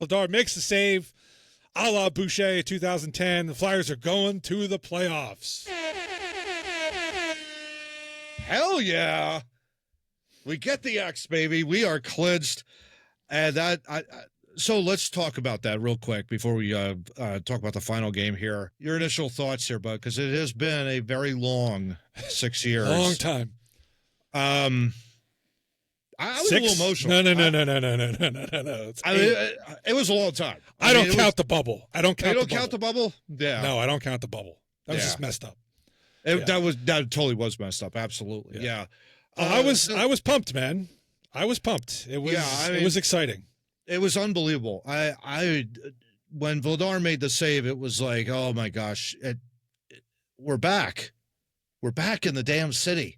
Vladar makes the save, a la Boucher 2010. The Flyers are going to the playoffs. Hell yeah. We get the X, baby. We are clinched. And so let's talk about that real quick before we talk about the final game here. Your initial thoughts here, bud, because it has been a very long 6 years. Long time. I was a little emotional. No. I mean, it was a long time. I don't count the bubble. I don't count. You don't count the bubble? Yeah. No, I don't count the bubble. That was just messed up. That totally was messed up. Absolutely. Yeah. I was pumped, man. I was pumped. It was it was exciting. It was unbelievable. When Vladar made the save, it was like, oh my gosh, we're back. We're back in the damn city.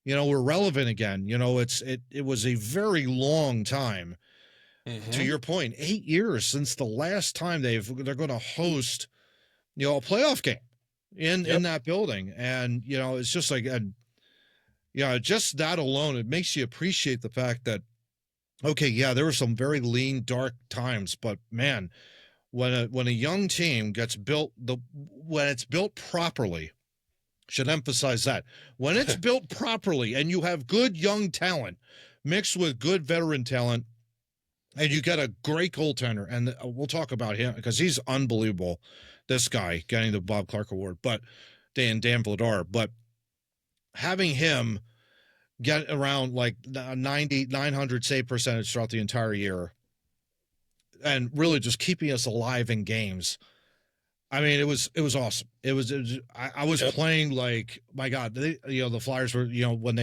We're relevant again. It was a very long time. Mm-hmm. To your point, 8 years since the last time they're going to host, a playoff game in that building. And, it's just like, just that alone, it makes you appreciate the fact that, okay, yeah, there were some very lean, dark times, but man, when a young team gets built, when it's built properly, should emphasize that when it's built properly and you have good young talent mixed with good veteran talent, and you get a great goaltender, and we'll talk about him because he's unbelievable. This guy getting the Bob Clark Award, but Dan Vladar, but having him get around like 900 save percentage throughout the entire year and really just keeping us alive in games. I mean, it was awesome. I was playing like, my God, the Flyers were, when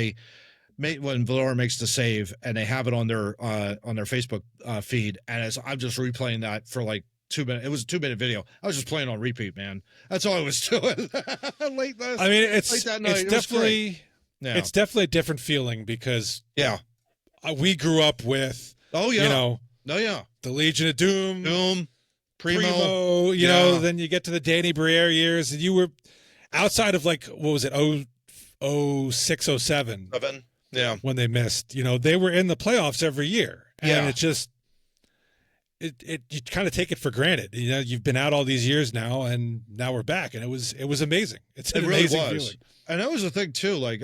Vladar makes the save and they have it on their Facebook feed. And as I'm just replaying that for like 2 minutes, it was a 2-minute video. I was just playing on repeat, man. That's all I was doing. It's definitely a different feeling because we grew up with, the Legion of Doom, Primo, then you get to the Danny Briere years, and you were outside of like, what was it, 06, 07, when they missed. They were in the playoffs every year, and it just you kind of take it for granted. You've been out all these years now, and now we're back, and it was amazing. It's an amazing feeling. And that was the thing too. Like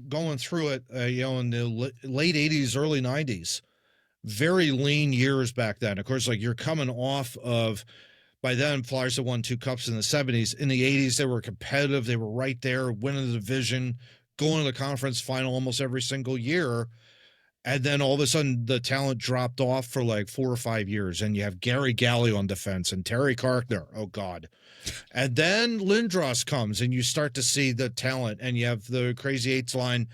going through it, in the late '80s, early '90s. Very lean years back then. Of course, like you're coming off of, by then, Flyers had won 2 cups in the 70s. In the 80s, they were competitive. They were right there, winning the division, going to the conference final almost every single year. And then all of a sudden, the talent dropped off for like 4 or 5 years. And you have Gary Galley on defense and Terry Karkner. Oh, God. And then Lindros comes, and you start to see the talent. And you have the Crazy Eights line.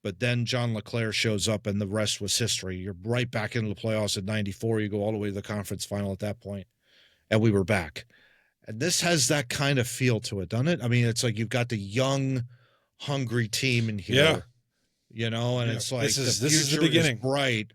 But then John LeClair shows up, and the rest was history. You're right back into the playoffs at 94. You go all the way to the conference final at that point, and we were back. And this has that kind of feel to it, doesn't it? I mean, it's like you've got the young, hungry team in here, and it's like this is the beginning. bright.